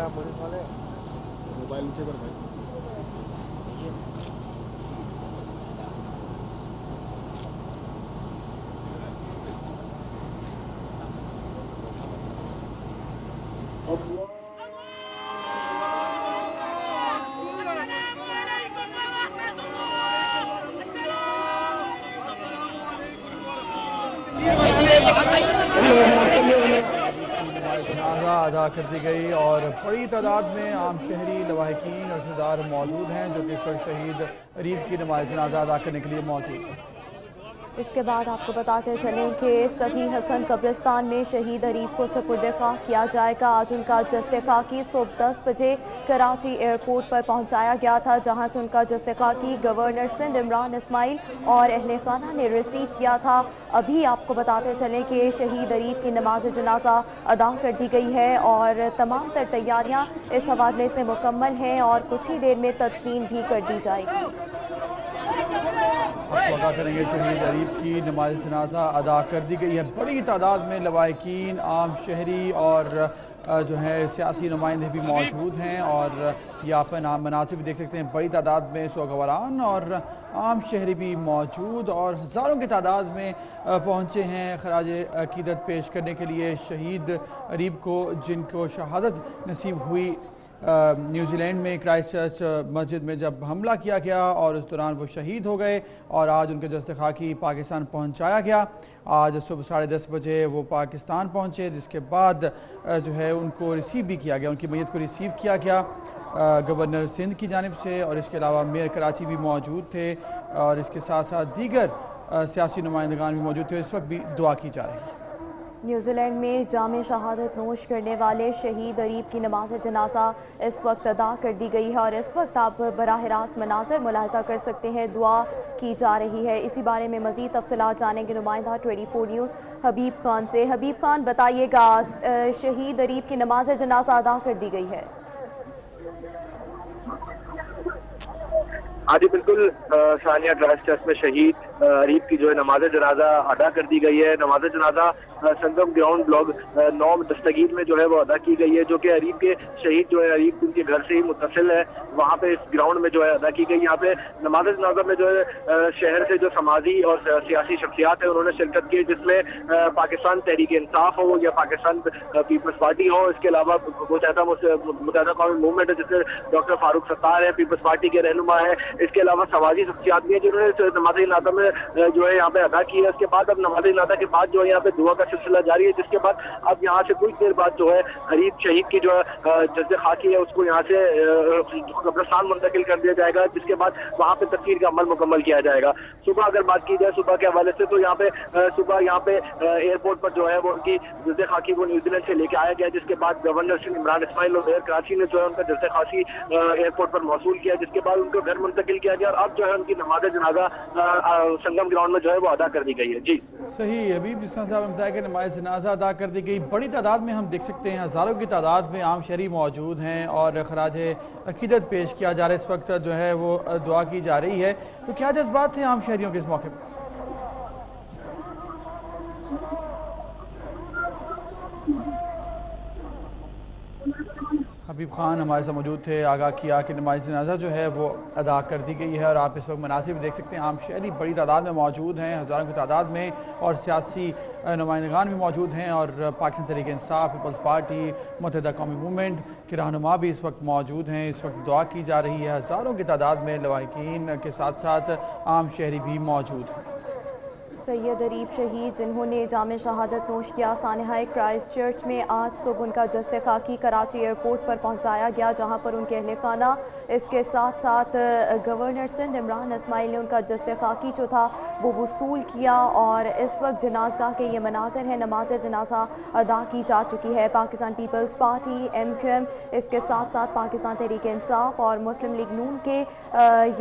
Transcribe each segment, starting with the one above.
Police वाले mobile नीचे कर भाई। जनाजा अदा कर दी गई और बड़ी तादाद में आम शहरी लवाहिकीन और रिश्तेदार मौजूद हैं जो कि इस वक्त शहीद अरीब की नमाज जनाजा अदा करने के लिए मौजूद हैं। इसके बाद आपको बताते चलें कि सभी हसन कब्रिस्तान में शहीद अरीब को सुपुर्द खाक किया जाएगा। आज उनका जस्ते खाकी सुबह 10 बजे कराची एयरपोर्ट पर पहुंचाया गया था, जहां से उनका जस्ते खाकी गवर्नर सिंध इमरान इस्माइल और अहले खाना ने रिसीव किया था। अभी आपको बताते चलें कि शहीद अरीब की नमाज जनाजा अदा कर दी गई है और तमाम तर तैयारियाँ इस हवाले से मुकम्मल हैं और कुछ ही देर में तदफीन भी कर दी जाएगी। आपको अदा करेंगे शहीद अरीब की नमाज जनाजा अदा कर दी गई है। बड़ी तादाद में लवाहिकीन, आम शहरी और जो है सियासी नुमाइंदे भी मौजूद हैं और ये आप मनासिब भी देख सकते हैं। बड़ी तादाद में सोगवारान और आम शहरी भी मौजूद और हज़ारों की तादाद में पहुँचे हैं खराज अकीदत पेश करने के लिए शहीद अरीब को, जिनको शहादत नसीब हुई न्यूजीलैंड में क्राइस्ट चर्च मस्जिद में जब हमला किया गया और उस दौरान वो शहीद हो गए और आज उनके जस्ते खाकी पाकिस्तान पहुंचाया गया। आज सुबह 10:30 बजे वो पाकिस्तान पहुंचे, जिसके बाद जो है उनको रिसीव भी किया गया, उनकी मैयत को रिसीव किया गया गवर्नर सिंध की जानिब से और इसके अलावा मेयर कराची भी मौजूद थे और इसके साथ साथ दीगर सियासी नुमाइंदगान भी मौजूद थे। इस वक्त भी दुआ की जा रही है। न्यूजीलैंड में जामे शहादत नोश करने वाले शहीद अरीब की नमाज जनाजा इस वक्त अदा कर दी गई है और इस वक्त आप बराह रास्त मनाज़र मुलाहिज़ा कर सकते हैं, दुआ की जा रही है। इसी बारे में मज़ीद तफसीलात जानेंगे नुमाइंदा 24 न्यूज़ हबीब खान से। हबीब खान, बताइएगा, शहीद अरीब की नमाज जनाजा अदा कर दी गई है। हाँ जी बिल्कुल सानिया क्राइस्ट चर्च में शहीद अरीब की जो है नमाज जनाजा अदा कर दी गई है। नमाज जनाजा संगम ग्राउंड ब्लॉक 9 दस्तगीर में जो है वो अदा की गई है, जो कि अरीब के शहीद जो है अरीब उनके घर से ही मुत्तसिल है, वहाँ पे इस ग्राउंड में जो है अदा की गई। यहाँ पे नमाज जनाजा में जो है शहर से जो समाजी और सियासी शख्सियात है उन्होंने शिरकत की, जिसमें पाकिस्तान तहरीक इंसाफ हो या पाकिस्तान पीपल्स पार्टी हो, इसके अलावा मुत्तहदा कौमी मूवमेंट है जिसमें डॉक्टर फारूक सत्तार है, पीपल्स पार्टी के रहनुमा है, इसके अलावा समाजी शख्सियात भी है जिन्होंने नमाज जनाजा में जो है यहाँ पे अदा की है। इसके बाद अब नमाज जनाजा के बाद जो है यहाँ पे दुआ का सिलसिला जारी है, जिसके बाद अब यहाँ से कुछ देर बाद जो है अरीब शहीद की जो है जज्बे खाकी है उसको यहाँ से कब्रिस्तान मुंतकिल कर दिया जाएगा, जिसके बाद वहाँ पे तदफीन का अमल मुकम्मल किया जाएगा। सुबह अगर बात की जाए सुबह के हवाले से, तो यहाँ पे सुबह यहाँ पे एयरपोर्ट पर जो है वो उनकी जज्बे खाकी को न्यूजीलैंड से लेके आया गया, जिसके बाद गवर्नर सिंध इमरान इस्माइल और मेयर कराची ने जो है उनका जज्बे खाकी एयरपोर्ट पर मौसूल किया, जिसके बाद उनको घर मुंतकिल किया गया और अब जो है उनकी नमाज जनाजा संगम ग्राउंड में जो है वो अदा कर दी गई है। जी सही, अभी जिस साहब ने बताया कि नमाज जनाजा अदा कर दी गई। बड़ी तादाद में हम देख सकते हैं, हज़ारों की तादाद में आम शहरी मौजूद हैं और खराज अकीदत पेश किया जा रहा है। इस वक्त जो है वो दुआ की जा रही है। तो क्या जज्बात थे आम शहरियों के इस मौके पर? हबीब खान हमारे साथ मौजूद थे, आगाह किया कि नमाज जनाजा जो है वो अदा कर दी गई है और आप इस वक्त मनासिब देख सकते हैं। आम शहरी बड़ी तादाद में मौजूद हैं, हज़ारों की तादाद में, और सियासी नुमाइंदगान भी मौजूद हैं और पाकिस्तान तहरीक इंसाफ, पीपल्स पार्टी, मुत्तहदा कौमी मूवमेंट के रहनुमा भी इस वक्त मौजूद हैं। इस वक्त दुआ की जा रही है। हज़ारों की तादाद में लवाहिकीन के साथ साथ आम शहरी भी मौजूद हैं। सैयद अरीब शहीद जिन्होंने जामे शहादत नोश किया सानिहाए क्राइस्ट चर्च में, आज सुबह उनका जस्ते खाकी कराची एयरपोर्ट पर पहुंचाया गया, जहां पर उनके अहले खाना, इसके साथ साथ गवर्नर सिंध इमरान इस्माइल ने उनका जस्ते खाकी जो था वो वसूल किया और इस वक्त जनाजा के ये मनाज़र हैं। नमाज जनाजा अदा की जा चुकी है। पाकिस्तान पीपल्स पार्टी, MQM, इसके साथ साथ पाकिस्तान तहरीक इंसाफ और मुस्लिम लीग नून के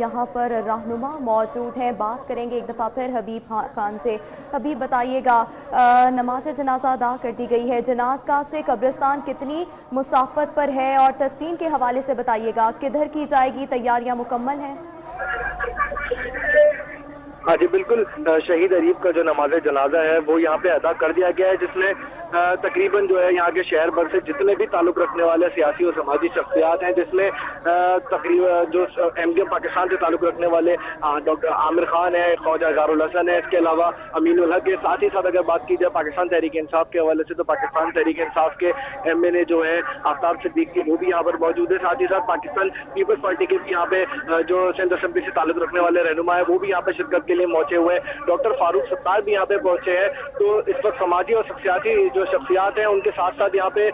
यहाँ पर रहनुमा मौजूद हैं। बात करेंगे एक दफ़ा फिर हबीब खान से। हबीब, बताइएगा, नमाज जनाजा अदा कर दी गई है, जनाज़ा से कब्रिस्तान कितनी मुसाफत पर है और तदफीन के हवाले से बताइएगा, किधर की जाएगी, तैयारियां मुकम्मल हैं? हाँ जी बिल्कुल, शहीद अरीब का जो नमाज जनाजा है वो यहाँ पे अदा कर दिया गया है, जिसमें तकरीबन जो है यहाँ के शहर भर से जितने भी ताल्लुक रखने वाले सियासी और समाजी शख्सियात हैं, जिसमें तकरीबन जो एमडीएम पाकिस्तान से ताल्लुक रखने वाले डॉक्टर आमिर खान है, ख्वाजा अज़हरुल हसन है, इसके अलावा अमीनुल हक है। साथ ही साथ अगर बात की जाए पाकिस्तान तहरीक इंसाफ के हवाले से तो पाकिस्तान तहरीक इंसाफ के MNA जो है आफ्ताब सिद्दीकी वो भी यहाँ पर मौजूद है। साथ ही साथ पाकिस्तान पीपल्स पार्टी के भी यहाँ पे जो सिंध असेंबली से ताल्लुक रखने वाले रहनुमा है वो भी यहाँ पे शिरकत के लिए पहुंचे हुए हैं। डॉक्टर फारूक सत्तार भी यहाँ पे पहुंचे हैं। तो इस वक्त समाजी और सियासी जो शख्सियात हैं उनके साथ साथ यहाँ पे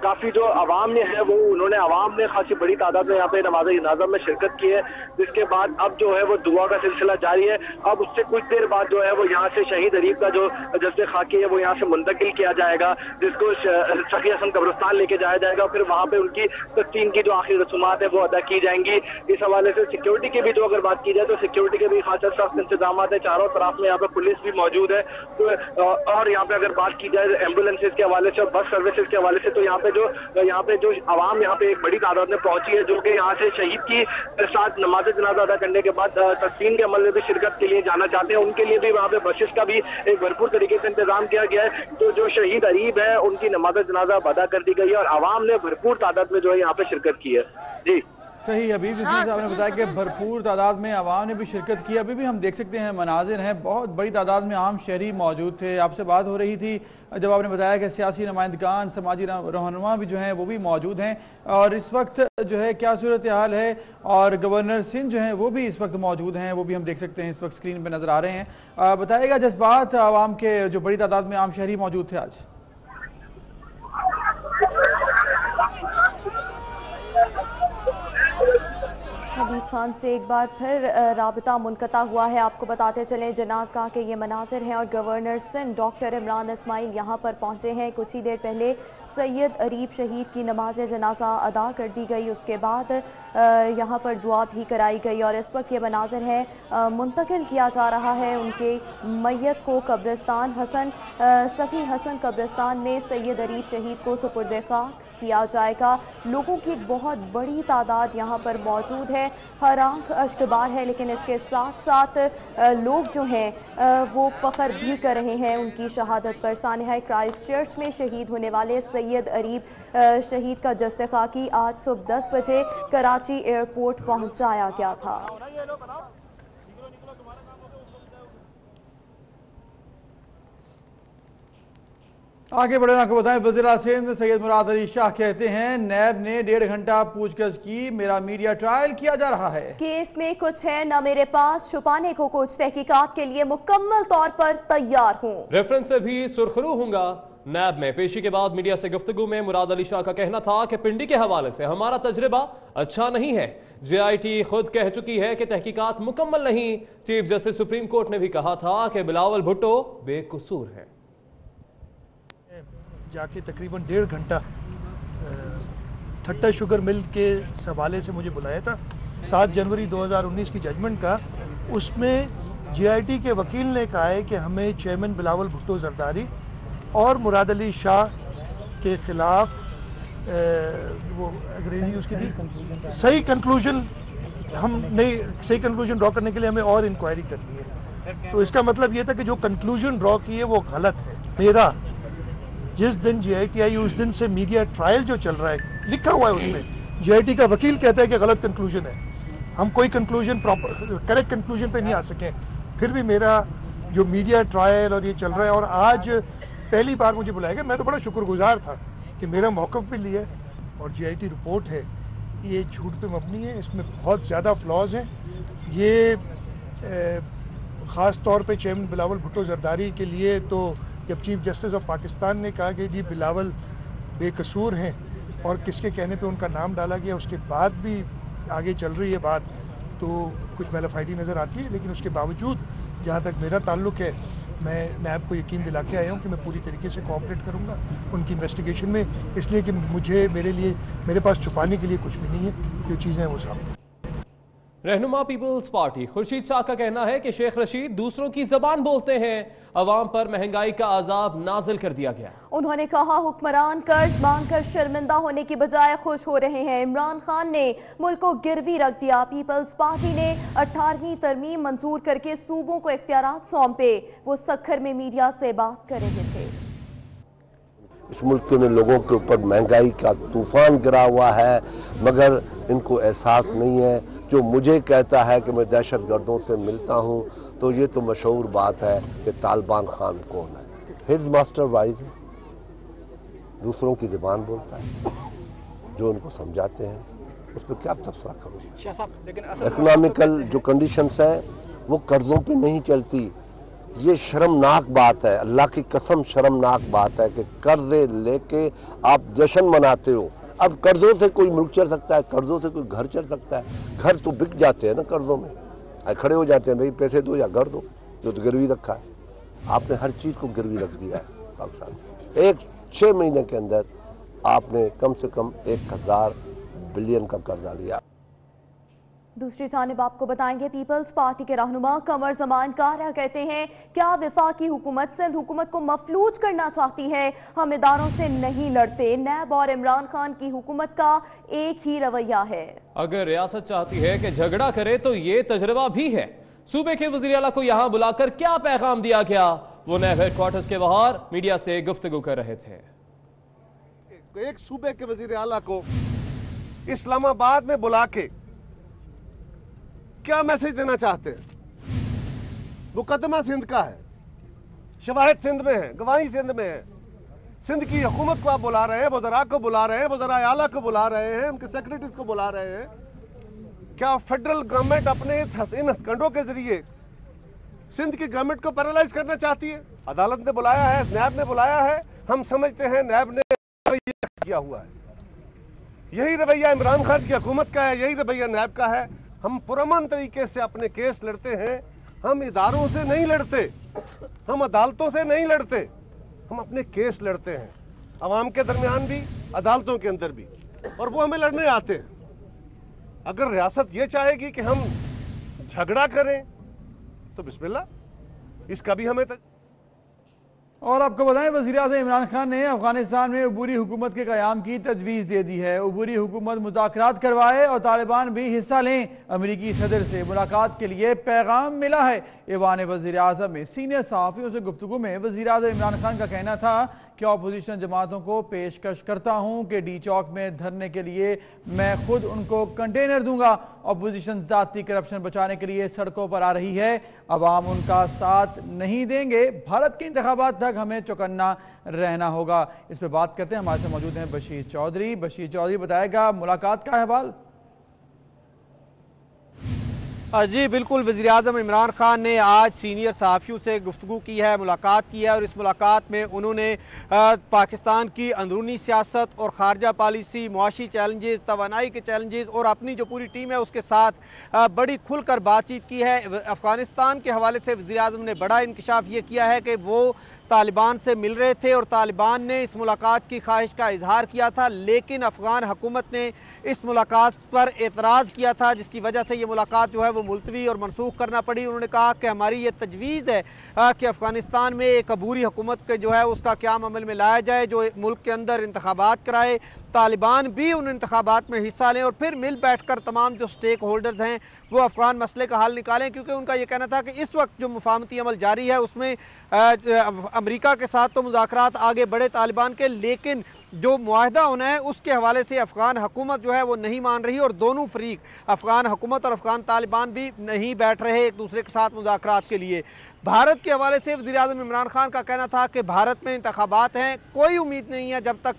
काफी जो अवाम ने है वो उन्होंने अवाम ने खासी बड़ी तादाद में यहाँ पे नमाज जनाजा में शिरकत की है, जिसके बाद अब जो है वो दुआ का सिलसिला जारी है। अब उससे कुछ देर बाद जो है वो यहाँ से शहीद अरीब का जो जज्बे खाकी है वो यहाँ से मुंतकिल किया जाएगा, जिसको सखी हसन कब्रिस्तान लेके जाया जाएगा। फिर वहाँ पे उनकी तस्लीम की जो आखिरी रसूमात है वो अदा की जाएंगी। इस हवाले से सिक्योरिटी की भी जो अगर बात की जाए तो सिक्योरिटी के भी खासा सख्त इंतजाम है, चारों तरफ में यहाँ पे पुलिस भी मौजूद है। तो और यहाँ पे अगर बात की जाए एम्बुलेंसेज के हवाले से और बस सर्विसेज के हवाले से तो यहाँ पे जो आवाम यहाँ पे एक बड़ी तादाद में पहुंची है, जो कि यहाँ से शहीद की साथ नमाज जनाजा अदा करने के बाद तस्लीम के अमल में भी शिरकत के लिए जाना चाहते हैं, उनके लिए भी वहाँ पे बसेस का भी एक भरपूर तरीके से इंतजाम किया गया है। तो जो शहीद अरीब है उनकी नमाज जनाजा अदा कर दी गई है और आवाम ने भरपूर तादाद में जो है यहाँ पे शिरकत की है। जी सही, अभी भी साहब ने बताया कि भरपूर तादाद में आवाम ने भी शिरकत की। अभी भी हम देख सकते हैं मनाजिर हैं, बहुत बड़ी तादाद में आम शहरी मौजूद थे। आपसे बात हो रही थी जब आपने बताया कि सियासी नुमाइंदगान समाजी रहनुमा भी जो हैं वो भी मौजूद हैं, और इस वक्त जो है क्या सूरत हाल है, और गवर्नर सिंध जो हैं वो भी इस वक्त मौजूद हैं, वो भी हम देख सकते हैं इस वक्त स्क्रीन पर नज़र आ रहे हैं। बताइएगा जज्बात आवाम के, जो बड़ी तादाद में आम शहरी मौजूद थे आज। हबीब खान से एक बार फिर राबता मुनक़ता हुआ है। आपको बताते चलें जनाज़गाह के ये मनाजिर हैं और गवर्नर सिंध डॉक्टर इमरान इस्माइल यहाँ पर पहुँचे हैं। कुछ ही देर पहले सैयद अरीब शहीद की नमाज जनाजा अदा कर दी गई, उसके बाद यहाँ पर दुआ भी कराई गई और इस वक्त ये मनाजिर हैं मुंतकिल किया जा रहा है उनके मैयत को कब्रिस्तान सखी हसन कब्रिस्तान में सैयद अरीब शहीद को सुपुर्द खाक किया जाएगा। लोगों की बहुत बड़ी तादाद यहाँ पर मौजूद है, हर आंख अश्कबार है, लेकिन इसके साथ साथ लोग जो हैं वो फ़ख्र भी कर रहे हैं उनकी शहादत पर। सानिहा क्राइस्ट चर्च में शहीद होने वाले सैयद अरीब शहीद का जस्ते खाकी आज सुबह 10 बजे कराची एयरपोर्ट पहुँचाया गया था। आगे बढ़े आपको बताएं, वज़ीर सिंध सैयद मुराद अली शाह कहते हैं नैब ने 1.5 घंटा पूछगछ की, मेरा मीडिया ट्रायल किया जा रहा है। केस में कुछ है न मेरे पास, छुपाने को कुछ, तहकीकात के लिए मुकम्मल तौर पर तैयार हूँ। रेफरेंस से भी सुरखरू हूँगा। नैब में पेशी के बाद मीडिया से गुफ्तगू में मुराद अली शाह का कहना था कि पिंडी के हवाले से हमारा तजर्बा अच्छा नहीं है। JIT खुद कह चुकी है कि तहकीकात मुकम्मल नहीं। चीफ जस्टिस सुप्रीम कोर्ट ने भी कहा था कि बिलावल भुट्टो बेकसूर है। जाके तकरीबन 1.5 घंटा ठट्टा शुगर मिल के हवाले से मुझे बुलाया था 7 जनवरी 2019 की जजमेंट का। उसमें JIT के वकील ने कहा है कि हमें चेयरमैन बिलावल भुट्टो जरदारी और मुराद अली शाह के खिलाफ वो अंग्रेजी उसकी थी सही कंक्लूजन सही कंक्लूजन ड्रॉ करने के लिए हमें और इंक्वायरी करनी है। तो इसका मतलब ये था कि जो कंक्लूजन ड्रॉ की है वो गलत है। मेरा जिस दिन JIT आई उस दिन से मीडिया ट्रायल जो चल रहा है लिखा हुआ है उसमें JIT का वकील कहता है कि गलत कंक्लूजन है, हम कोई कंक्लूजन प्रॉपर करेक्ट कंक्लूजन पे नहीं आ सके। फिर भी मेरा जो मीडिया ट्रायल और ये चल रहा है और आज पहली बार मुझे बुलाया गया, मैं तो बड़ा शुक्रगुजार था कि मेरा मौक़िफ़ भी लिया। और JIT रिपोर्ट है ये झूठ पे मबनी है, इसमें बहुत ज़्यादा फ्लॉज हैं। ये ख़ास तौर पे चेयरमैन बिलावल भुट्टो जरदारी के लिए तो जब चीफ जस्टिस ऑफ पाकिस्तान ने कहा कि जी बिलावल बेकसूर हैं और किसके कहने पे उनका नाम डाला गया, उसके बाद भी आगे चल रही है बात, तो कुछ मैलाफाइडी नज़र आती है। लेकिन उसके बावजूद जहाँ तक मेरा ताल्लुक है, मैं नैब को यकीन दिला के आया हूँ कि मैं पूरी तरीके से कोऑपरेट करूँगा उनकी इन्वेस्टिगेशन में, इसलिए कि मेरे पास छुपाने के लिए कुछ भी नहीं है, जो चीज़ें हैं वो सामने। रहनुमा पीपल्स पार्टी खुर्शीद शाह का कहना है कि शेख रशीद दूसरों की जबान बोलते हैं, अवाम पर महंगाई का अजाब नाजिल कर दिया गया। उन्होंने कहा हुक्मरान कर्ज मांगकर शर्मिंदा होने की बजाय खुश हो रहे हैं। इमरान खान ने मुल्क को गिरवी रख दिया। पीपल्स पार्टी ने 18वीं तरमीम मंजूर करके सूबों को इख्तियारात सौंपे। वो सखर में मीडिया से बात कर रहे थे। इस मुल्क में लोगों के ऊपर महंगाई का तूफान गिरा हुआ है, मगर इनको एहसास नहीं है। जो मुझे कहता है कि मैं दहशत गर्दों से मिलता हूँ, तो ये तो मशहूर बात है कि तालिबान खान कौन है। हिज मास्टर वाइज है, दूसरों की ज़बान बोलता है, जो उनको समझाते हैं उस पर क्या तबसरा करूँ। इकोनॉमिकल जो कंडीशंस हैं वो कर्जों पे नहीं चलती। ये शर्मनाक बात है, अल्लाह की कसम शर्मनाक बात है कि कर्जे लेके आप जश्न मनाते हो। अब कर्जों से कोई मुल्क चल सकता है, कर्जों से कोई घर चल सकता है। घर तो बिक जाते हैं ना कर्जों में, खड़े हो जाते हैं, भाई पैसे दो या घर दो, जो तो गिरवी रखा है। आपने हर चीज़ को गिरवी रख दिया है पाकिस्तान में। एक 6 महीने के अंदर आपने कम से कम 1000 बिलियन का कर्जा लिया। दूसरी जानिब आपको बताएंगे पीपल्स पार्टी के रहनुमा कमर जमान कारा कहते हैं, क्या वफाकी हुकूमत सिंध हुकूमत को मफलूज करना चाहती है? हम इदारों से नहीं लड़ते। नैब और इमरान खान की हुकूमत का एक ही रवैया है। अगर रियासत चाहती है कि झगड़ा करे तो ये तजर्बा भी है। सूबे के वज़ीर आला को यहाँ बुलाकर क्या पैगाम दिया गया? वो नैब हेडक्वार्टर्स के बाहर मीडिया से गुफ्तगू कर रहे थे। एक सूबे के वज़ीर आला को इस्लामाबाद में बुला के क्या मैसेज देना चाहते हैं? मुकदमा सिंध का है, शवाहिद सिंध में है, गवाही सिंध में है। सिंध की हुकूमत को आप बुला रहे हैं, वज़रा को बुला रहे हैं, वज़रा आला को बुला रहे हैं, उनके सेक्रेटरीज को बुला रहे हैं। क्या फेडरल गवर्नमेंट अपने इन हथकंडों के जरिए सिंध की गवर्नमेंट को पैरालाइज करना चाहती है? अदालत ने बुलाया है, नैब ने बुलाया है। हम समझते हैं नैब ने रवैया किया हुआ है। यही रवैया इमरान खान की हुकूमत का है, यही रवैया नैब का है। हम पुरअमन तरीके से अपने केस लड़ते हैं। हम इदारों से नहीं लड़ते, हम अदालतों से नहीं लड़ते, हम अपने केस लड़ते हैं, अवाम के दरमियान भी, अदालतों के अंदर भी, और वो हमें लड़ने आते हैं। अगर रियासत ये चाहेगी कि हम झगड़ा करें तो बिस्मिल्लाह, इसका भी हमें और आपको बताएं, वज़ीर-ए-आज़म इमरान खान ने अफगानिस्तान में अबूरी हुकूमत के क़याम की तजवीज़ दे दी है। अबूरी हुकूमत मुज़ाकरात करवाए और तालिबान भी हिस्सा लें। अमरीकी सदर से मुलाकात के लिए पैगाम मिला है। ईवान वज़ीर-ए-आज़म में सीनियर सहाफ़ियों से गुफ्तगू में वज़ीर-ए-आज़म इमरान खान का कहना था कि अपोजिशन जमातों को पेशकश करता हूँ कि डी चौक में धरने के लिए मैं खुद उनको कंटेनर दूंगा। अपोजिशन ज़ाती करप्शन बचाने के लिए सड़कों पर आ रही है, अवाम उनका साथ नहीं देंगे। भारत के इंतखाबात तक हमें चौकन्ना रहना होगा। इस पर बात करते हैं, हमारे साथ मौजूद हैं बशीर चौधरी। बशीर चौधरी बताएगा मुलाकात का अहवाल। जी बिल्कुल, वज़ीर-ए-आज़म इमरान खान ने आज सीनियर सहाफ़ियों से गुफ्तगू की है, मुलाकात की है, और इस मुलाकात में उन्होंने पाकिस्तान की अंदरूनी सियासत और ख़ारजा पॉलिसी, मुआशी चैलेंजेस, तवानाई के चैलेंजेस और अपनी जो पूरी टीम है उसके साथ बड़ी खुलकर बातचीत की है। अफ़गानिस्तान के हवाले से वज़ीर-ए-आज़म ने बड़ा इंकशाफ ये किया है कि वो तालिबान से मिल रहे थे और तालिबान ने इस मुलाकात की ख्वाहिश का इजहार किया था, लेकिन अफ़गान हुकूमत ने इस मुलाकात पर एतराज़ किया था, जिसकी वजह से ये मुलाकात जो है वो मुलतवी और मनसूख करना पड़ी। उन्होंने कहा कि हमारी ये तजवीज़ है कि अफ़गानिस्तान में एक अबूरी हुकूमत के जो है उसका क़याम अमल में लाया जाए, जो मुल्क के अंदर इंतखाबात कराए, तालिबान भी उन इंतखाबात में हिस्सा लें और फिर मिल बैठ कर तमाम जो स्टेक होल्डर्स हैं वो अफ़गान मसले का हल निकालें। क्योंकि उनका ये कहना था कि इस वक्त जो मुफाहमती अमल जारी है उसमें अमेरिका के साथ तो मुज़ाकरात आगे बढ़े तालिबान के, लेकिन जो मुआहदा होना है उसके हवाले से अफ़गान हुकूमत जो है वो नहीं मान रही, और दोनों फरीक अफ़गान हुकूमत और अफ़गान तालिबान भी नहीं बैठ रहे एक दूसरे के साथ मुज़ाकरात के लिए। भारत के हवाले से वज़ीर-ए-आज़म इमरान खान का कहना था कि भारत में इंतखाबात हैं, कोई उम्मीद नहीं है जब तक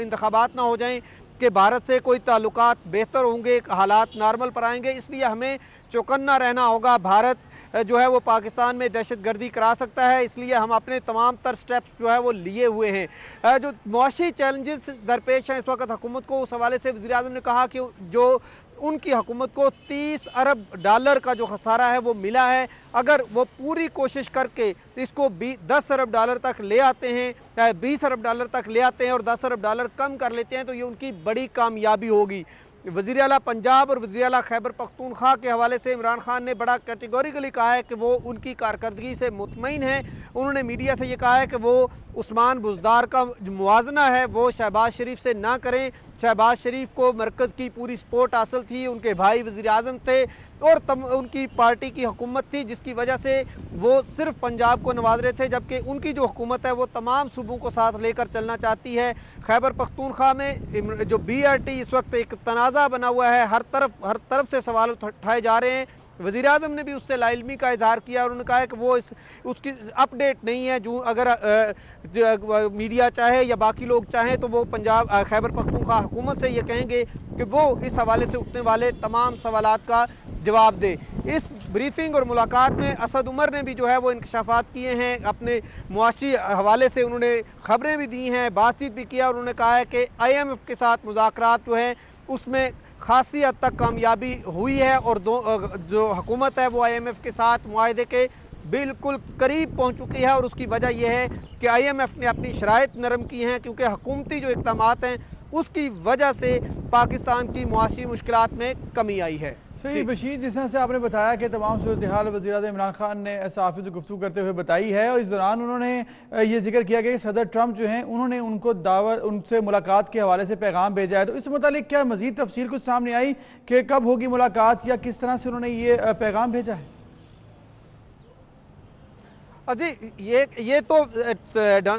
इंतखाबात ना हो जाएं कि भारत से कोई ताल्लुकात बेहतर होंगे, हालात नॉर्मल पर आएंगे, इसलिए हमें चौकन्ना रहना होगा। भारत जो है वो पाकिस्तान में दहशतगर्दी करा सकता है, इसलिए हम अपने तमाम तर स्टेप्स जो है वो लिए हुए हैं। जो मुआशी चैलेंजेस दरपेश हैं इस वक्त हुकूमत को, उस हवाले से वज़ीर-ए-आज़म ने कहा कि जो उनकी हुकूमत को 30 अरब डॉलर का जो खसारा है वो मिला है, अगर वो पूरी कोशिश करके इसको 10 अरब डॉलर तक ले आते हैं, 20 अरब डॉलर तक ले आते हैं और 10 अरब डॉलर कम कर लेते हैं तो ये उनकी बड़ी कामयाबी होगी। वज़ीर आला पंजाब और वज़ीर आला खैबर पख्तूनख्वा के हवाले से इमरान खान ने बड़ा कैटेगोरिकली कहा है कि वो उनकी कारकर्दगी से मुतमईन है। उन्होंने मीडिया से ये कहा है कि वो उस्मान बुज़दार का मुवाजना है वो शहबाज शरीफ से ना करें। शहबाज शरीफ को मरकज़ की पूरी सपोर्ट हासिल थी, उनके भाई वज़ीर आज़म थे और उनकी पार्टी की हुकूमत थी, जिसकी वजह से वो सिर्फ पंजाब को नवाज रहे थे, जबकि उनकी जो हुकूमत है वो तमाम सूबों को साथ लेकर चलना चाहती है। खैबर पख्तूनख्वा में जो BRT इस वक्त एक तनाज़ा बना हुआ है, हर तरफ से सवाल उठाए जा रहे हैं। वज़ीर आज़म ने भी उससे लाइल्मी का इजहार किया और उन्होंने कहा है कि वो उसकी अपडेट नहीं है। जो अगर मीडिया चाहे या बाकी लोग चाहें तो वो पंजाब खैबर पख्तूनख्वा हुकूमत से ये कहेंगे कि वो इस हवाले से उठने वाले तमाम सवालात का जवाब दे। इस ब्रीफिंग और मुलाकात में असद उमर ने भी जो है वो इंकशाफात किए हैं, अपने मुआशी हवाले से उन्होंने खबरें भी दी हैं, बातचीत भी किया और उन्होंने कहा है कि IMF के साथ मुज़ाकरात जो है उसमें खासी हद तक कामयाबी हुई है और जो हुकूमत है वो IMF के साथ मुआहदे के बिल्कुल करीब पहुंच चुकी है। और उसकी वजह यह है कि IMF ने अपनी शराइत नरम की हैं, क्योंकि हुकूमती जो इक़दामात हैं उसकी वजह से पाकिस्तान की मुआशी मुश्किलात में कमी आई है। सही बशीर, जिस तरह से आपने बताया कि तमाम सूरत हाल वज़ीर आज़म इमरान खान ने सहाफ़ियों से गुफ्तगू करते हुए बताई है और इस दौरान उन्होंने ये जिक्र किया कि सदर ट्रंप जो हैं उन्होंने उनसे मुलाकात के हवाले से पैगाम भेजा है। तो इस मुतालिक क्या मज़ीद तफसील कुछ सामने आई कि कब होगी मुलाकात या किस तरह से उन्होंने ये पैगाम भेजा है? जी ये तो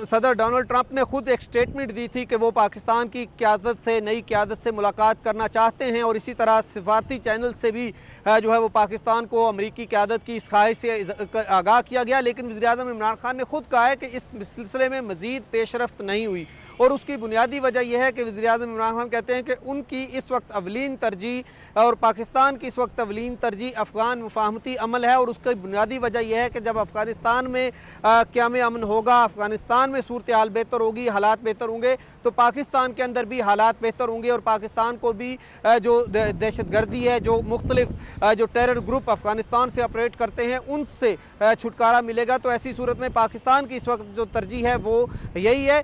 सदर डोनाल्ड ट्रंप ने खुद एक स्टेटमेंट दी थी कि वो पाकिस्तान की क़यादत से, नई क़यादत से मुलाकात करना चाहते हैं और इसी तरह सिफारती चैनल से भी जो है वो पाकिस्तान को अमरीकी क़यादत की इस ख्वाहिश से आगाह किया गया। लेकिन वज़ीर-ए-आज़म इमरान खान ने खुद कहा है कि इस सिलसिले में मज़ीद पेशरफ्त नहीं हुई और उसकी बुनियादी वजह यह है कि वज़ीर-ए-आज़म इमरान खान कहते हैं कि उनकी इस वक्त अवलीन तरजीह और पाकिस्तान की इस वक्त अवलीन तरजीह अफ़गान मुफाहमती अमल है। और उसकी बुनियादी वजह यह है कि जब अफ़गानिस्तान में क़याम अमन होगा, अफ़गानिस्तान में सूरत हाल बेहतर होगी, हालात बेहतर होंगे, तो पाकिस्तान के अंदर भी हालात बेहतर होंगे और पाकिस्तान को भी जो दहशतगर्दी है, जो मुख्तलिफ जो टेरर ग्रुप अफ़गानिस्तान से ऑपरेट करते हैं उनसे छुटकारा मिलेगा। तो ऐसी सूरत में पाकिस्तान की इस वक्त जो तरजीह है वो यही है।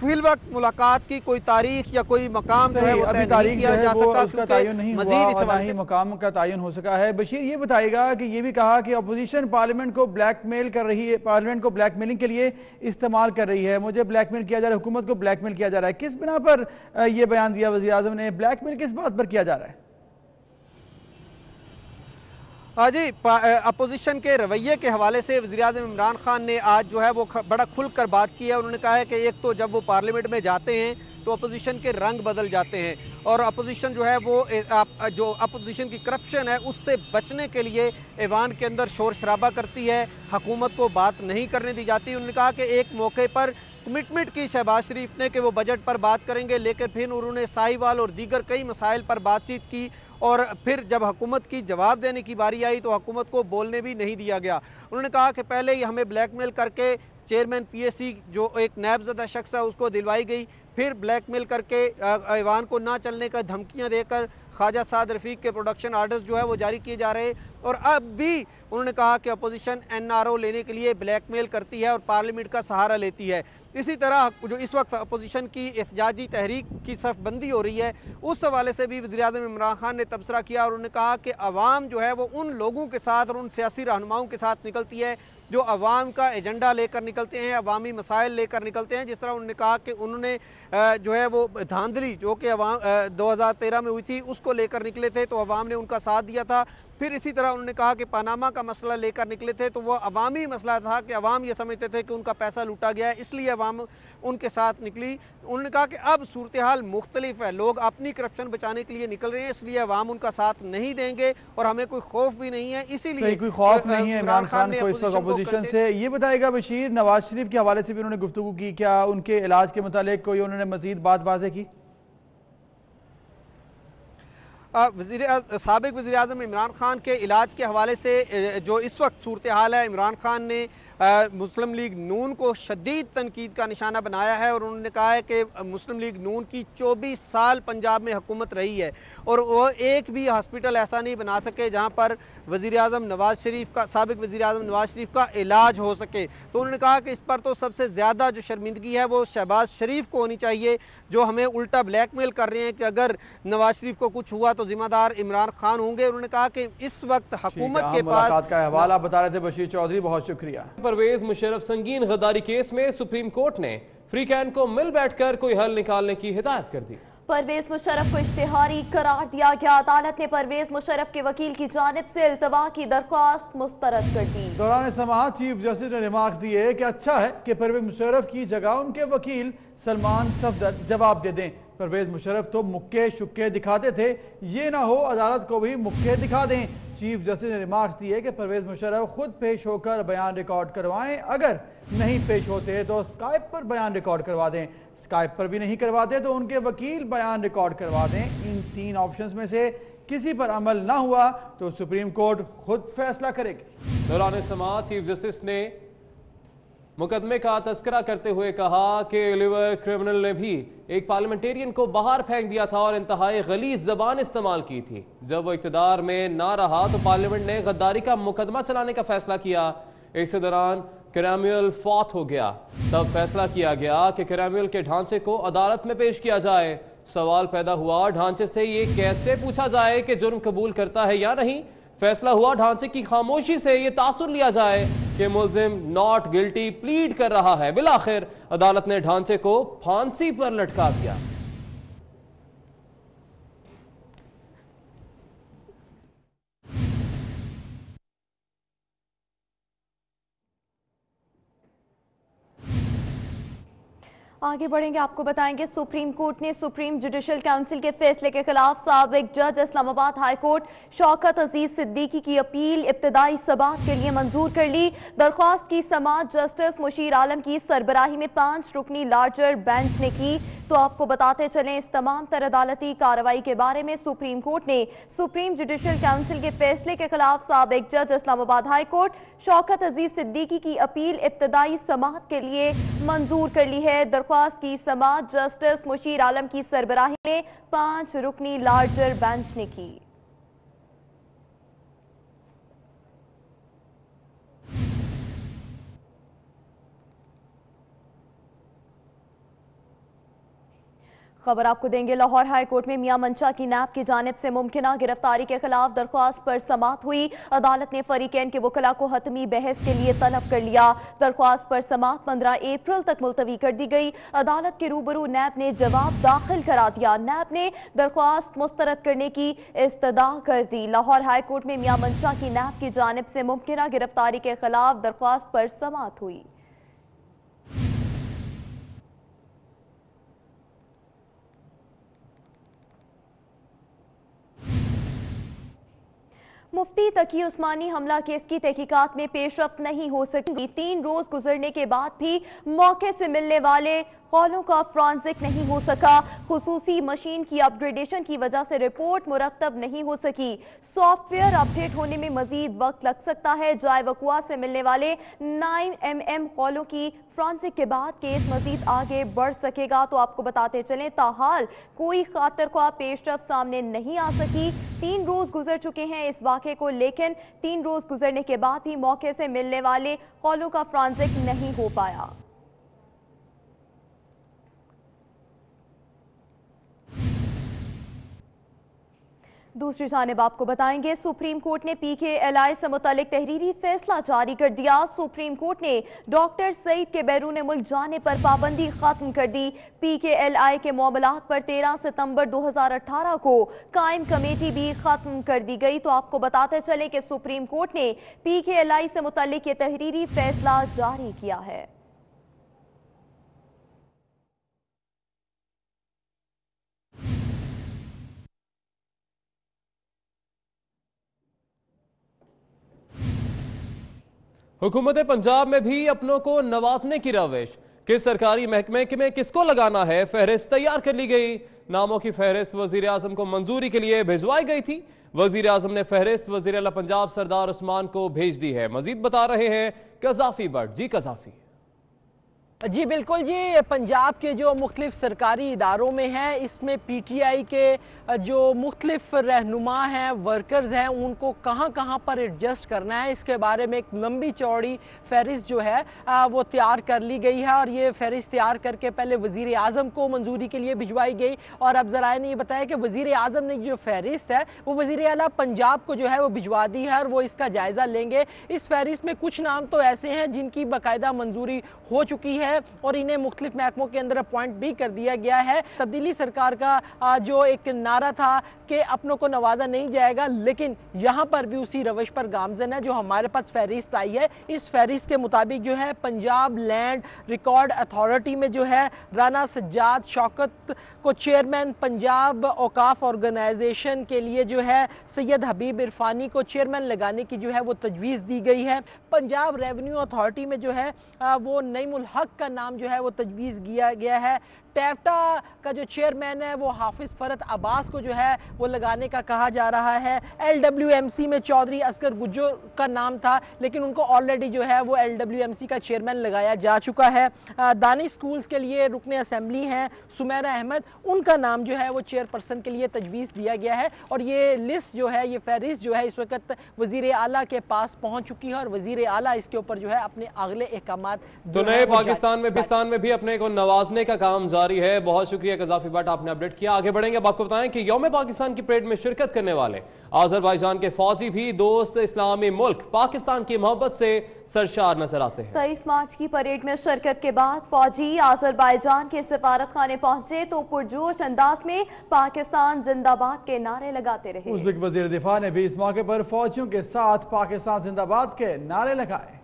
फिल वक्त मुलाकात की कोई तारीख या कोई मकाम जो है वो तय नहीं किया जा सका, उसका तायुन नहीं हुआ और ना ही मकाम का तायुन हो सका है। बशीर ये बताएगा कि ये भी कहा कि अपोजिशन पार्लियामेंट को ब्लैकमेल कर रही है, पार्लियामेंट को ब्लैकमेलिंग के लिए इस्तेमाल कर रही है, मुझे ब्लैकमेल किया जा रहा है, हुकूमत को ब्लैकमेल किया जा रहा है। किस बिना पर यह बयान दिया वज़ीर आज़म ने? ब्लैकमेल किस बात पर किया जा रहा है? जी अपोजिशन के रवैये के हवाले से वज़ीर-ए-आज़म इमरान खान ने आज जो है वो बड़ा खुलकर बात की है। उन्होंने कहा है कि एक तो जब वो पार्लियामेंट में जाते हैं तो अपोजिशन के रंग बदल जाते हैं और अपोजिशन जो है वो जो अपोजिशन की करप्शन है उससे बचने के लिए ऐवान के अंदर शोर शराबा करती है, हुकूमत को बात नहीं करने दी जाती। उन्होंने कहा कि एक मौके पर कमिटमेंट की शहबाज शरीफ ने कि वो बजट पर बात करेंगे, लेकिन फिर उन्होंने साहिवाल और दीगर कई मसाइल पर बातचीत की और फिर जब हुकूमत की जवाब देने की बारी आई तो हुकूमत को बोलने भी नहीं दिया गया। उन्होंने कहा कि पहले ही हमें ब्लैकमेल करके चेयरमैन PSC जो एक नायबज़दा शख्स है उसको दिलवाई गई, फिर ब्लैकमेल करके ऐवान को ना चलने का धमकियां देकर ख्वाजा साद रफ़ीक के प्रोडक्शन आर्डर्स जो है वो जारी किए जा रहे। और अब भी उन्होंने कहा कि अपोजिशन NRO लेने के लिए ब्लैकमेल करती है और पार्लियामेंट का सहारा लेती है। इसी तरह जो इस वक्त अपोजिशन की एहतजाजी तहरीक की सफ़बंदी हो रही है उस हवाले से भी वज़ीर-ए-आज़म इमरान खान ने तबसरा किया और उन्होंने कहा कि अवाम जो है वो उन लोगों के साथ और उन सियासी रहनुमाओं के साथ निकलती है जो अवाम का एजेंडा लेकर निकलते हैं, अवामी मसाइल लेकर निकलते हैं। जिस तरह उन्होंने कहा कि उन्होंने जो है वो धांधली जो कि 2013 में हुई थी उसको लेकर निकले थे तो अवाम ने उनका साथ दिया था। फिर इसी तरह उन्होंने कहा कि पनामा का मसला लेकर निकले थे तो वो अवामी मसला था कि अवाम ये समझते थे कि उनका पैसा लूटा गया है, इसलिए अवाम उनके साथ निकली। उन्होंने कहा कि अब सूरत हाल मुख्तलिफ है, लोग अपनी करप्शन बचाने के लिए निकल रहे हैं, इसलिए अवाम उनका साथ नहीं देंगे और हमें कोई खौफ भी नहीं है। इसीलिए कोई खौफ नहीं है इमरान खान को इस वक्त अपोजिशन से। ये बताएगा बशीर, नवाज शरीफ के हवाले से भी उन्होंने गुफ्तगू की, क्या उनके इलाज के मुतालिक कोई उन्होंने मजीद बात वाज़ेह की? साबिक वज़ीर-ए-आज़म इमरान खान के इलाज के हवाले से जो इस वक्त सूरत हाल है, इमरान खान ने मुस्लिम लीग नून को शदीद तनकीद का निशाना बनाया है और उन्होंने कहा है कि मुस्लिम लीग नून की 24 साल पंजाब में हुकूमत रही है और वो एक भी हॉस्पिटल ऐसा नहीं बना सके जहां पर वज़ीर-ए-आज़म नवाज़ शरीफ का, साबिक वज़ीर-ए-आज़म नवाज़ शरीफ का इलाज हो सके। तो उन्होंने कहा कि इस पर तो सबसे ज़्यादा जो शर्मिंदगी है वो शहबाज शरीफ को होनी चाहिए, जो हमें उल्टा ब्लैकमेल कर रहे हैं कि अगर नवाज शरीफ को कुछ हुआ तो जिम्मेदार इमरान खान होंगे। उन्होंने कहा कि इस वक्त हुकूमत के पास का हवाला आप बता रहे थे बशीर चौधरी, बहुत शुक्रिया। परवेज मुशर्रफ संगीन गद्दारी केस में सुप्रीम कोर्ट ने फ्री कैन को मिल बैठकर कोई हल निकालने की हिदायत कर दी। परवेज मुशर्रफ को इश्तिहारी करार दिया गया। अदालत ने परवेज मुशर्रफ के वकील की जानिब से इल्तवा की दरख्वास्त मुस्तरद कर दी। दौरान समाअत चीफ जस्टिस ने रिमार्क्स दिए कि अच्छा है कि परवेज मुशर्रफ की जगह उनके वकील सलमान सफदर जवाब दे दें। परवेज मुशर्रफ तो मुक्के शुक्के दिखाते थे, ये ना हो अदालत को भी मुक्के दिखा दें। चीफ जस्टिस ने रिमार्क्स दिए कि परवेज मुशर्रफ खुद पेश होकर बयान रिकॉर्ड करवाएं, अगर नहीं पेश होते तो स्काइप पर बयान रिकॉर्ड करवा दें, स्काइप पर भी नहीं करवाते तो उनके वकील बयान रिकॉर्ड करवा दें। इन 3 ऑप्शंस में से किसी पर अमल ना हुआ तो सुप्रीम कोर्ट खुद फैसला करेगी। दौरान समाअत चीफ जस्टिस ने मुकदमे का तस्करा करते हुए कहा कि ओलिवर क्रिमिनल ने भी एक पार्लियामेंटेरियन को बाहर फेंक दिया था और इंतहाई गलीज जबान इस्तेमाल की थी। जब वो इक़्तिदार में ना रहा तो पार्लियामेंट ने गद्दारी का मुकदमा चलाने का फैसला किया। इसी दौरान कैरामुअल फौत हो गया, तब फैसला किया गया कि कैरामुअल के ढांचे को अदालत में पेश किया जाए। सवाल पैदा हुआ ढांचे से ये कैसे पूछा जाए कि जुर्म कबूल करता है या नहीं। फैसला हुआ ढांचे की खामोशी से ये तासुर लिया जाए कि मुल्जिम नॉट गिल्टी प्लीड कर रहा है। बिलाखिर अदालत ने ढांचे को फांसी पर लटका दिया। आगे बढ़ेंगे, आपको बताएंगे सुप्रीम कोर्ट ने सुप्रीम जुडिशल काउंसिल के फैसले के खिलाफ साबिक जज इस्लामाबाद हाई कोर्ट शौकत अजीज सिद्दीकी की अपील इब्तदाई समाअत के लिए मंजूर कर ली। दरख्वास्त की समाअत जस्टिस मुशीर आलम की सरबराही में 5 रुकनी लार्जर बेंच ने की। तो आपको बताते चलें, इस तमाम तर अदालती कार्रवाई के बारे में सुप्रीम कोर्ट ने सुप्रीम जुडिशल काउंसिल के फैसले के खिलाफ साबिक जज इस्लामाबाद हाई कोर्ट शौकत अजीज सिद्दीकी की अपील इब्तदाई समाअत के लिए मंजूर कर ली है। दरख्वास्त की समाअत जस्टिस मुशीर आलम की सरबराही में 5 रुकनी लार्जर बेंच ने की। खबर आपको देंगे, लाहौर हाई कोर्ट में मियां मंशा की नैब की जानिब से मुमकिना गिरफ्तारी के खिलाफ दरख्वास्त पर समाअत हुई। अदालत ने फरीकैन के वकला को हतमी बहस के लिए तलब कर लिया। दरख्वास्त पर समाअत 15 अप्रैल तक मुलतवी कर दी गई। अदालत के रूबरू नैब ने जवाब दाखिल करा दिया। नैब ने दरख्वास्त मुस्तरद करने की इस्तदा कर दी। लाहौर हाई कोर्ट में मियां मंशा की नैब की जानिब से मुमकिना गिरफ्तारी के खिलाफ दरख्वास्त पर समाअत हुई। मुफ्ती तकी उस्मानी हमला केस की तहकीकात में पेशरफ्त नहीं हो सकी। 3 रोज गुजरने के बाद भी मौके से मिलने वाले कॉलों का फ्रांसिक नहीं हो सका। खुसूसी मशीन की अपग्रेडेशन की वजह से रिपोर्ट मुरतब नहीं हो सकी। सॉफ्टवेयर अपडेट होने में मजीद वक्त लग सकता है। जाए वकुआ से मिलने वाले 9mm कॉलों की फ्रांसिक के बाद केस मजीद आगे बढ़ सकेगा। तो आपको बताते चलें, ताहाल कोई खातर ख्वाह पेशरफ्त सामने नहीं आ सकी। 3 रोज गुजर चुके हैं इस वाक़े को, लेकिन 3 रोज गुजरने के बाद भी मौके से मिलने वाले कॉलों का फ्रांसिक नहीं हो पाया। दूसरी जानिब आपको बताएंगे, सुप्रीम कोर्ट ने PKLI से मुतालिक तहरीरी फैसला जारी कर दिया। सुप्रीम कोर्ट ने डॉक्टर सईद के बैरून मुल्क जाने पर पाबंदी खत्म कर दी। PKLI के मामलात पर 13 सितंबर 2018 को कायम कमेटी भी खत्म कर दी गई। तो आपको बताते चले कि सुप्रीम कोर्ट ने PKLI से मुतालिक ये तहरीरी फैसला जारी किया है। हुकूमत पंजाब में भी अपनों को नवाजने की रविश। किस सरकारी महकमे में किसको लगाना है, फहरिस्त तैयार कर ली गई। नामों की फहरिस्त वजीर आजम को मंजूरी के लिए भिजवाई गई थी। वजीर आजम ने फहरिस्त वजीर आला पंजाब सरदार उस्मान को भेज दी है। मजीद बता रहे हैं कजाफी भट्ट। जी कजाफी। जी बिल्कुल जी, पंजाब के जो मुख्तलिफ सरकारी इदारों में हैं, इसमें PTI के जो मुख्तलिफ रहनुमा हैं, वर्कर्स हैं, उनको कहाँ कहाँ पर एडजस्ट करना है, इसके बारे में एक लंबी चौड़ी फहरिस्त जो है वो तैयार कर ली गई है। और ये फहरिस्त तैयार करके पहले वज़ीर आज़म को मंजूरी के लिए भिजवाई गई। और अब ज़राए ने ये बताया कि वज़ीर आज़म ने जो फहरिस्त है वो वज़ीर आला पंजाब को जो है वो भिजवा दी है और वो इसका जायज़ा लेंगे। इस फहरिस्त में कुछ नाम तो ऐसे हैं जिनकी बाकायदा मंजूरी हो चुकी है और इन्हें मुख्तलिफ महकमों के अंदर अपॉइंट भी कर दिया गया है। तब्दीली सरकार का जो एक नारा था कि अपनों को नवाजा नहीं जाएगा, लेकिन यहाँ पर भी उसी रवश पर गामजन है। जो हमारे पास फहरिस्त आई है, इस फहरिस्त के मुताबिक जो है पंजाब लैंड रिकॉर्ड अथॉरिटी में जो है राना सज्जाद शौकत को चेयरमैन, पंजाब औकाफ ऑर्गेनाइजेशन के लिए जो है सैयद हबीब इरफानी को चेयरमैन लगाने की जो है वो तजवीज़ दी गई है। पंजाब रेवेन्यू अथॉरिटी में जो है वो नईमुल हक का नाम जो है वो तजवीज़ किया गया है। टैप्टा का जो चेयरमैन है वो हाफिज फरत अब्बास को जो है वो लगाने का कहा जा रहा है। LWMC में चौधरी असगर गुज्जर का नाम था, लेकिन उनको ऑलरेडी जो है वो LWMC का चेयरमैन लगाया जा चुका है। दानिश स्कूल्स के लिए रुकन असेंबली हैं सुमैरा अहमद, उनका नाम जो है वो चेयरपर्सन के लिए तजवीज़ दिया गया है। और ये लिस्ट जो है, ये फहरिस्त जो है इस वक्त वज़ीर आला के पास पहुँच चुकी है और वज़ीर आला इसके ऊपर जो है अपने अगले अहकाम तो नए पाकिस्तान में भी अपने को नवाजने का काम जारी है। बहुत शुक्रिया कजाफी भट्ट, आपने अपडेट किया। आगे बढ़ेंगे, अब आपको बताएं कि यौम पाकिस्तान की परेड में शिरकत करने वाले आज़रबाईजान के फौजी भी दोस्त इस्लामी मुल्क पाकिस्तान की मोहब्बत से सरशार नजर आते हैं। 23 मार्च की परेड में शिरकत के बाद फौजी आज़रबाईजान के सफारत खाने पहुंचे तो पुरजोश अंदाज में पाकिस्तान जिंदाबाद के नारे लगाते रहे। उज़्बेक वज़ीर दिफा ने भी इस मौके पर फौजियों के साथ पाकिस्तान जिंदाबाद के नारे लगाए।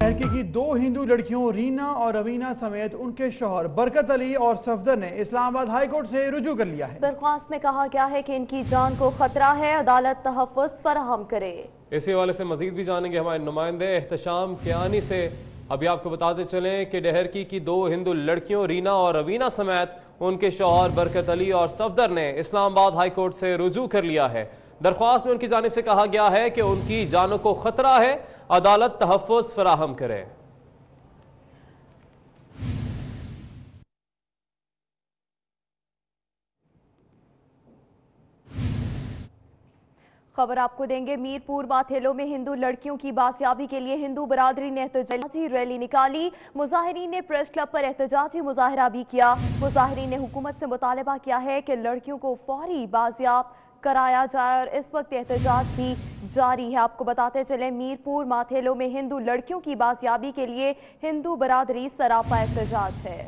लड़की की 2 हिंदू लड़कियों रीना और रवीना समेत उनके शौहर बरकत अली और सफदर ने इस्लामाबाद हाई कोर्ट से रुजू कर लिया है। दरख्वास्त में कहा गया है कि इनकी जान को खतरा है, अदालत तहफ़्फ़ुज़ फराहम करे। इसी हवाले से मजीद भी जानेंगे हमारे नुमाइंदे एहतशाम कियानी से। अभी आपको बताते चलें कि डहरकी की 2 हिंदू लड़कियों रीना और रवीना समेत उनके शौहर बरकत अली और सफदर ने इस्लामाबाद हाई कोर्ट से रुजू कर लिया है। दरख्वास्त में उनकी जानिब से कहा गया है कि उनकी जानों को खतरा है, अदालत तहफ़्फ़ुज़ फराहम करे। खबर आपको देंगे, मीरपुर माथेलो में हिंदू लड़कियों की बासियाबी के लिए हिंदू बरादरी ने एहतजाजी रैली निकाली। मुजाहिरीन ने प्रेस क्लब पर एहतजाजी मुजाहरा भी किया। मुजाहिरीन ने हुकूमत से मुतालबा किया है कि लड़कियों को फौरी बाजियाब कराया जाए और इस वक्त एहतजाज भी जारी है। आपको बताते चले, मीरपुर माथेलो में हिंदू लड़कियों की बाजियाबी के लिए हिंदू बरादरी सरापा एहतजाज है।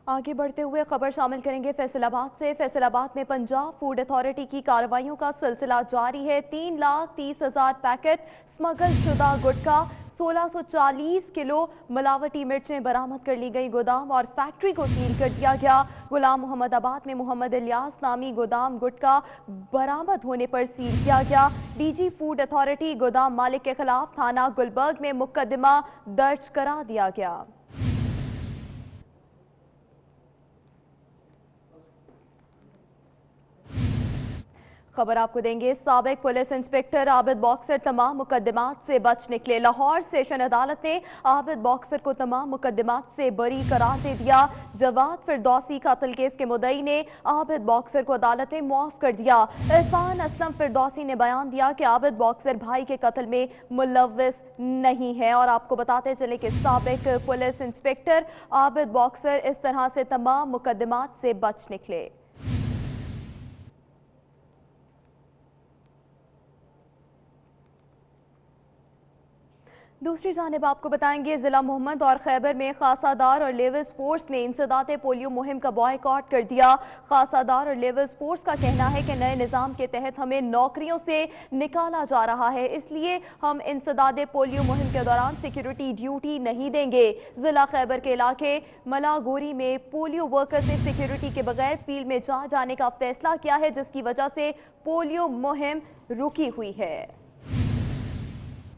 आगे बढ़ते हुए खबर शामिल करेंगे फैसलाबाद से। फैसलाबाद में पंजाब फूड अथॉरिटी की कार्रवाइयों का सिलसिला जारी है। 3,30,000 पैकेट स्मगल शुदा गुटखा, 1640 किलो मिलावटी मिर्चें बरामद कर ली गई। गोदाम और फैक्ट्री को सील कर दिया गया। गुलाम मोहम्मदाबाद में मोहम्मद इलियास नामी गोदाम गुटखा बरामद होने पर सील किया गया। DG फूड अथॉरिटी गोदाम मालिक के खिलाफ थाना गुलबर्ग में मुकदमा दर्ज करा दिया गया। खबर आपको देंगे, साबिक पुलिस इंस्पेक्टर आबिद बॉक्सर तमाम मुकदमात से बच निकले। लाहौर सेशन अदालत ने आबिद बॉक्सर को तमाम मुकदमात से बरी करार दे दिया। जवाद फिरदौसी कत्ल केस के मुद्दई ने आबिद बॉक्सर को अदालत ने मुआफ कर दिया। इरफान असलम फिरदौसी ने बयान दिया कि आबिद बॉक्सर भाई के कत्ल में मुलव्विस नहीं है। और आपको बताते चले कि साबिक पुलिस इंस्पेक्टर आबिद बॉक्सर इस तरह से तमाम मुकदमात से बच निकले। दूसरी जानिब आपको बताएंगे जिला मोहम्मद और खैबर में खासादार और लेविस फोर्स ने इंसदाते पोलियो मुहिम का बॉयकॉट कर दिया। खासादार और लेविस फोर्स का कहना है कि नए निज़ाम के तहत हमें नौकरियों से निकाला जा रहा है, इसलिए हम इंसदाते पोलियो मुहिम के दौरान सिक्योरिटी ड्यूटी नहीं देंगे। जिला खैबर के इलाके मलागोरी में पोलियो वर्कर्स ने सिक्योरिटी के बगैर फील्ड में जाने का फैसला किया है, जिसकी वजह से पोलियो मुहिम रुकी हुई है।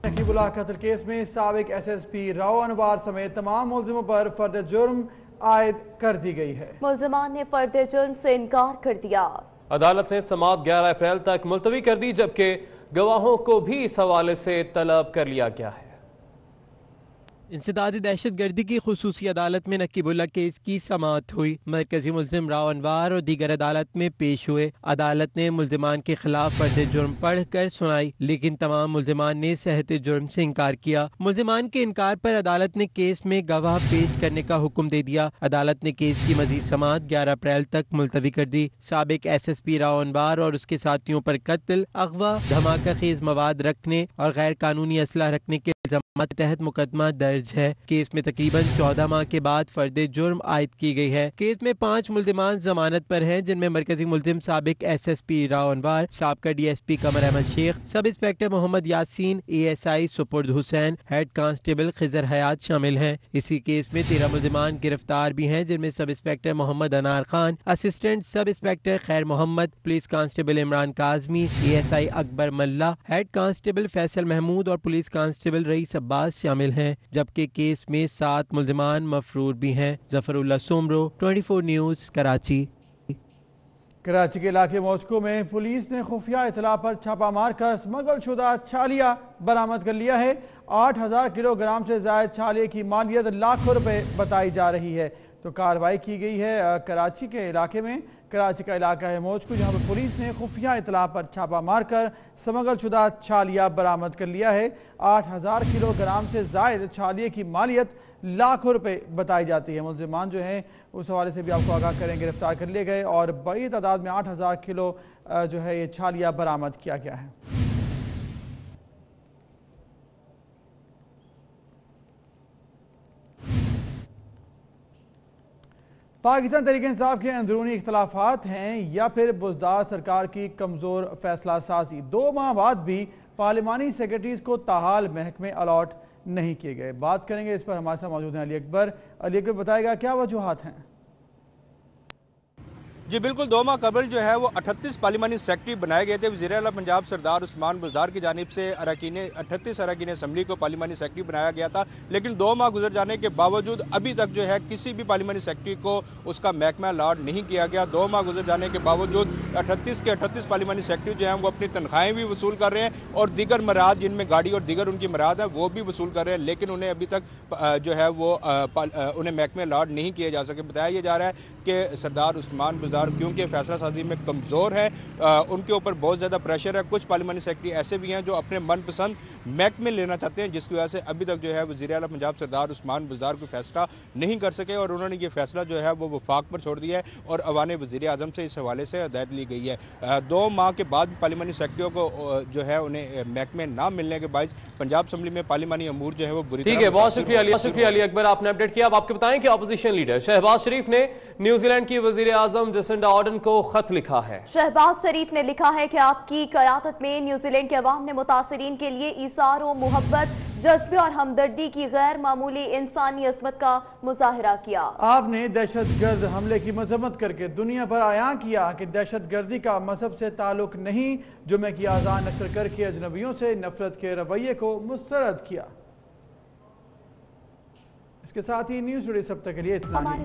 नकीबुल्लाह कत्ल केस में साबिक SSP राव अनवार समेत तमाम मुलजिमों पर फर्द जुर्म आयद कर दी गई है। मुलजिमान ने फर्द जुर्म से इनकार कर दिया। अदालत ने समाअत 11 अप्रैल तक मुलतवी कर दी, जबकि गवाहों को भी इस हवाले से तलब कर लिया गया है। इंसदाद दहशत गर्दी की खुसूसी अदालत में नकीबुल्लाह केस की समाअत हुई। मरकजी मुलजिम राव अनवार और दीगर अदालत में पेश हुए। अदालत ने मुलजिमान के खिलाफ फर्द जुर्म पढ़ कर सुनाई, लेकिन तमाम मुलजिमान ने सहते जुर्म से इनकार किया। मुलजिमान के इनकार पर अदालत ने केस में गवाह पेश करने का हुक्म दे दिया। अदालत ने केस की मजीद समाअत 11 अप्रैल तक मुलतवी कर दी। साबिक SSP राव अनवार और उसके साथियों पर कत्ल, अगवा, धमाका खेज मवाद रखने और गैर कानूनी असला रखने के इल्जाम के तहत मुकदमा दर्ज है। केस में तकरीबन 14 माह के बाद फर्द जुर्म आयद की गई है। केस में 5 मुलजिमान जमानत पर हैं, जिनमें मरकजी मुलजिम साबिक SSP राव अनवार, साबका DSP कमर Ahmad Sheikh, sub inspector Mohammad Yasin, ASI सुपुर्द हुसैन, हेड कांस्टेबल खिजर हयात शामिल हैं। इसी केस में 13 मुलजिमान गिरफ्तार भी हैं, जिनमें सब इंस्पेक्टर मोहम्मद अनार Khan, assistant sub inspector Khair Mohammad, police constable Imran Kazmi, ASI Akbar Malla, head constable Faisal Mahmood और पुलिस कांस्टेबल रईस अब्बास शामिल हैं। जबकि केस में 7 मुलजिमान मफरूर भी हैं। जफरुल्लाह सोमरो, 24 न्यूज़, कराची। कराची के इलाके मौजको में पुलिस ने खुफिया इतला पर छापा मारकर स्मगल शुदा छालिया बरामद कर लिया है। 8000 किलोग्राम से ज़ायद छालिए की मालियत लाखों रुपए बताई जा रही है। तो कार्रवाई की गई है कराची के इलाके में। कराची का इलाका है मौजको, जहाँ पर पुलिस ने खुफिया इतला पर छापा मारकर स्मगल शुदा छालिया बरामद कर लिया है। 8000 किलोग्राम से ज़ायद छालिए की मालियत लाखों रुपए बताई जाती है। मुलजिमान जो हैं उस हवाले से भी आपको आगाह करें, गिरफ्तार कर लिए गए और बड़ी तादाद में 8000 किलो जो है ये छालिया बरामद किया गया है। पाकिस्तान तहरीक इंसाफ के अंदरूनी इख्तलाफात हैं या फिर बुज़दार सरकार की कमज़ोर फैसला साजी। 2 माह बाद भी पार्लिमानी सेक्रेटरीज को ताहाल महकमे अलॉट नहीं किए गए। बात करेंगे इस पर, हमारे साथ मौजूद हैं अली अकबर। अली अकबर बताएगा क्या वजूहात हैं? जी बिल्कुल, 2 माह कबल जो है वो 38 पार्लिमानी सेक्रेटरी बनाए गए थे। वज़ीर आला पंजाब सरदार उस्मान बुज़दार की जानिब से 38 अरकान असम्बली को पार्लिमानी सेक्रेटरी बनाया गया था, लेकिन 2 माह गुजर जाने के बावजूद अभी तक जो है किसी भी पार्लिमानी सेक्रेटरी को उसका महकमा अलॉट नहीं किया गया। 2 माह गुजर जाने के बावजूद 38 के 38 पार्लिमानी सेक्रेटरी जो हैं वो अपनी तनख्वाहें भी वसूल कर रहे हैं और दीगर मराद जिनमें गाड़ी और दीगर उनकी मराद है वो भी वसूल कर रहे हैं, लेकिन उन्हें अभी तक जो है वो उन्हें महकमे अलॉट नहीं किए जा सके। बताया ये जा रहा है कि सरदार उस्मान बुज़दार क्योंकि फैसला साजी में कमज़ोर है, उनके ऊपर बहुत ज़्यादा प्रेशर है। कुछ पार्लिमानी सेक्रेटरी ऐसे भी हैं जो अपने मनपसंद महकमे लेना चाहते हैं, जिसकी वजह से अभी तक जो है वज़ीर आला पंजाब सरदार उस्मान बुज़दार कोई फैसला नहीं कर सके और उन्होंने ये फैसला जो है वो वफाक पर छोड़ दिया है और अवान वज़ीर आज़म से इस हवाले से हिदायत ली गई है। 2 माह के बाद पार्लिमानी सेक्रेटरियों को जो है उन्हें महकमे ना मिलने के बायस पंजाब असम्बली में पार्लिमानी अमूर जो है वो बुरी। ठीक है, बहुत शुक्रिया अली अकबर, आपने अपडेट किया। अब आपको बताएं कि अपोजिशन लीडर शहबाज शरीफ ने न्यूजीलैंड की वज़ीर आज़म जसिंडा आर्डन को खत लिखा है। शहबाज शरीफ ने लिखा है कि आपकी क़यादत में न्यूजीलैंड के अवाम ने मुतासरीन के लिए ईसार व मोहब्बत, जज्बे और हमदर्दी की गैर मामूली इंसानी अज़मत का मुजाहिरा किया। आपने दहशत गर्द हमले की मजम्मत करके दुनिया पर आया किया कि दहशत गर्दी का मजहब से ताल्लुक नहीं, जुमे की आज़ान नक्ल करके अजनबियों से नफरत के रवैये को मुस्तरद किया। इसके साथ ही न्यूज़ टुडे सब तक के लिए इतना ही।